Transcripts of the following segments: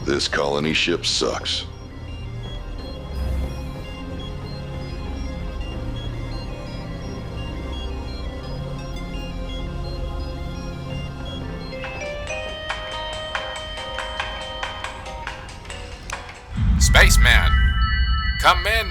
This colony ship sucks. Spaceman, come in.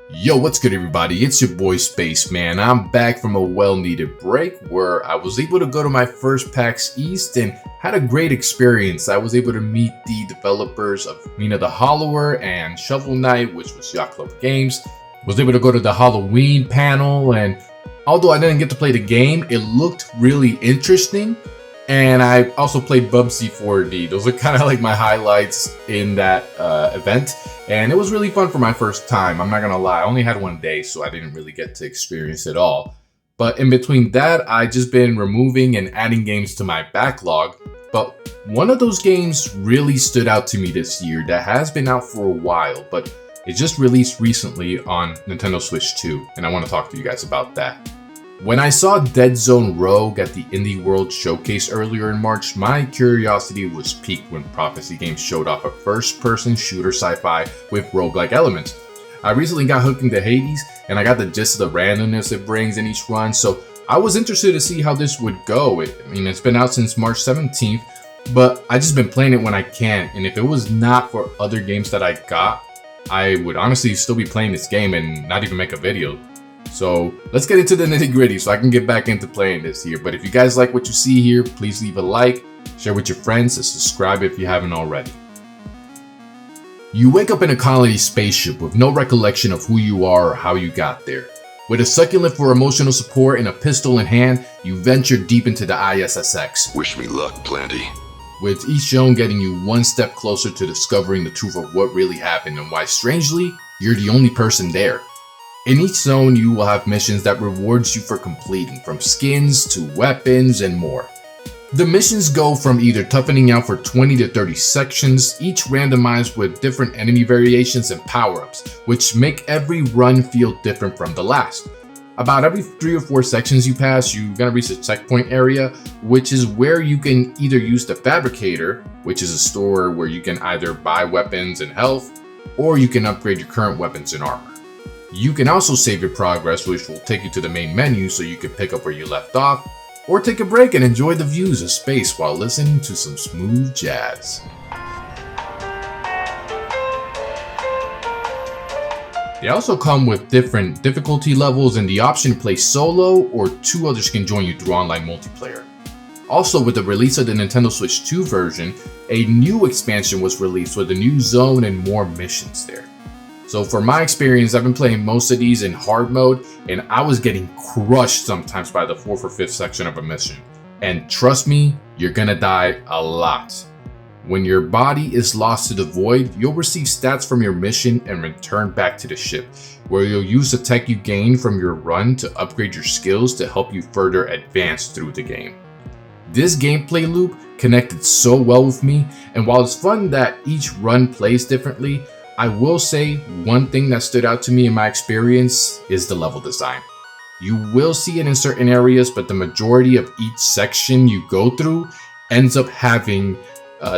Yo, what's good everybody? It's your boy Spaceman. I'm back from a well-needed break where I was able to go to my first PAX East and had a great experience. I was able to meet the developers of Mina the Hollower and Shovel Knight, which was Yacht Club Games. Was able to go to the Halloween panel, and although I didn't get to play the game, it looked really interesting. And I also played Bubsy 4D. Those are kind of like my highlights in that event. And it was really fun for my first time. I'm not gonna lie, I only had one day, so I didn't really get to experience it all. But in between that, I just been removing and adding games to my backlog. But one of those games really stood out to me this year that has been out for a while, but it just released recently on Nintendo Switch 2. And I want to talk to you guys about that. When I saw DeadZone Rogue at the Indie World Showcase earlier in March, my curiosity was piqued when Prophecy Games showed off a first-person shooter sci-fi with roguelike elements. I recently got hooked into Hades, and I got the gist of the randomness it brings in each run, so I was interested to see how this would go. It's been out since March 17th, but I just been playing it when I can, and if it was not for other games that I got, I would honestly still be playing this game and not even make a video. So let's get into the nitty gritty so I can get back into playing this here. But if you guys like what you see here, please leave a like, share with your friends, and subscribe if you haven't already. You wake up in a colony spaceship with no recollection of who you are or how you got there. With a succulent for emotional support and a pistol in hand, you venture deep into the ISSX. Wish me luck, Planty. With each zone getting you one step closer to discovering the truth of what really happened and why, strangely, you're the only person there. In each zone, you will have missions that rewards you for completing, from skins to weapons and more. The missions go from either toughening out for 20 to 30 sections, each randomized with different enemy variations and power-ups, which make every run feel different from the last. About every 3 or 4 sections you pass, you're gonna reach a checkpoint area, which is where you can either use the Fabricator, which is a store where you can either buy weapons and health, or you can upgrade your current weapons and armor. You can also save your progress, which will take you to the main menu so you can pick up where you left off, or take a break and enjoy the views of space while listening to some smooth jazz. They also come with different difficulty levels and the option to play solo, or 2 others can join you through online multiplayer. Also, with the release of the Nintendo Switch 2 version, a new expansion was released with a new zone and more missions there. So for my experience, I've been playing most of these in hard mode, and I was getting crushed sometimes by the 4th or 5th section of a mission. And trust me, you're gonna die a lot. When your body is lost to the void, you'll receive stats from your mission and return back to the ship, where you'll use the tech you gain from your run to upgrade your skills to help you further advance through the game. This gameplay loop connected so well with me, and while it's fun that each run plays differently, I will say one thing that stood out to me in my experience is the level design. You will see it in certain areas, but the majority of each section you go through ends up having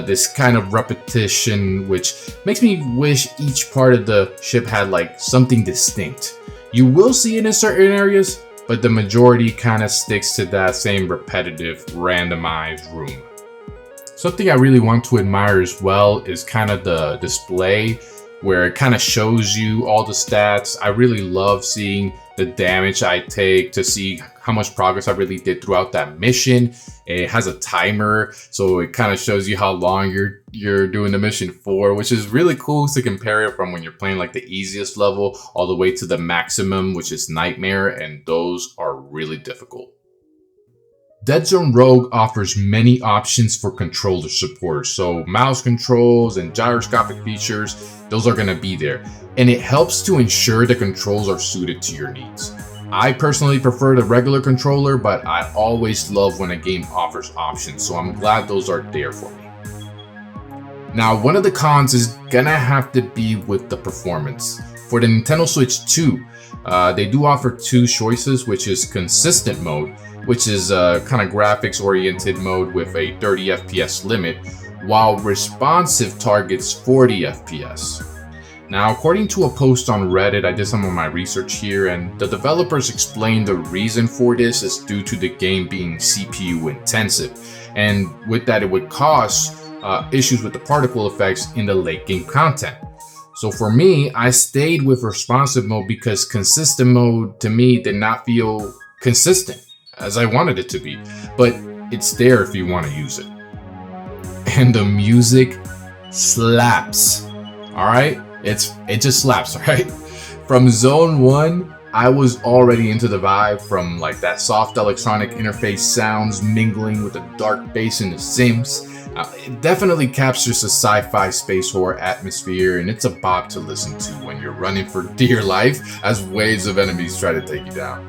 this kind of repetition, which makes me wish each part of the ship had like something distinct. You will see it in certain areas, but the majority kind of sticks to that same repetitive, randomized room. Something I really want to admire as well is kind of the display, where it kind of shows you all the stats. I really love seeing the damage I take to see how much progress I really did throughout that mission. It has a timer, so it kind of shows you how long you're doing the mission for, which is really cool to compare it from when you're playing like the easiest level all the way to the maximum, which is Nightmare, and those are really difficult. DeadZone Rogue offers many options for controller support, so mouse controls and gyroscopic features, those are going to be there, and it helps to ensure the controls are suited to your needs. I personally prefer the regular controller, but I always love when a game offers options, so I'm glad those are there for me. Now, one of the cons is gonna have to be with the performance. For the Nintendo Switch 2, They do offer two choices, which is consistent mode, which is kind of graphics oriented mode with a 30 FPS limit, while responsive targets 40 FPS. Now, according to a post on Reddit, I did some of my research here, and the developers explained the reason for this is due to the game being CPU intensive, and with that it would cause issues with the particle effects in the late game content. So for me, I stayed with responsive mode because consistent mode to me did not feel consistent as I wanted it to be, but it's there if you want to use it. And the music slaps, all right? It just slaps, right? From Zone 1, I was already into the vibe from like that soft electronic interface sounds mingling with the dark bass in the Sims. It definitely captures a sci-fi space horror atmosphere, and it's a bop to listen to when you're running for dear life as waves of enemies try to take you down.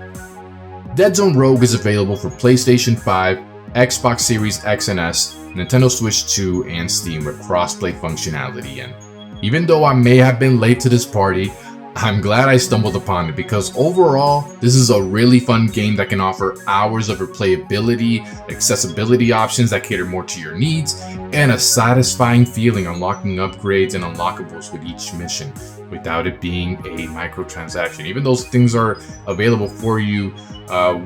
DeadZone Rogue is available for PlayStation 5, Xbox Series X and S, Nintendo Switch 2, and Steam with crossplay functionality. And even though I may have been late to this party, I'm glad I stumbled upon it because overall, this is a really fun game that can offer hours of replayability, accessibility options that cater more to your needs, and a satisfying feeling unlocking upgrades and unlockables with each mission without it being a microtransaction. Even those things are available for you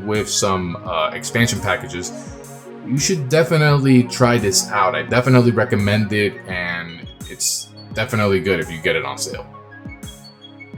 with some expansion packages. You should definitely try this out. I definitely recommend it, and it's definitely good if you get it on sale.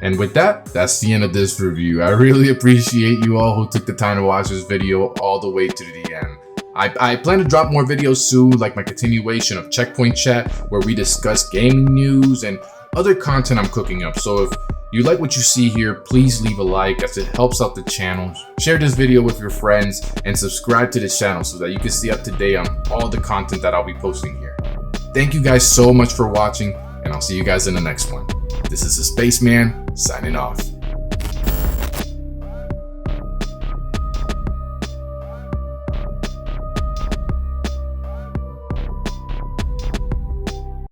And with that, that's the end of this review. I really appreciate you all who took the time to watch this video all the way to the end. I plan to drop more videos soon, like my continuation of Checkpoint Chat, where we discuss gaming news and other content I'm cooking up. So if you like what you see here, please leave a like as it helps out the channel. Share this video with your friends and subscribe to this channel so that you can stay up to date on all the content that I'll be posting here. Thank you guys so much for watching, and I'll see you guys in the next one. This is the Spaceman signing off.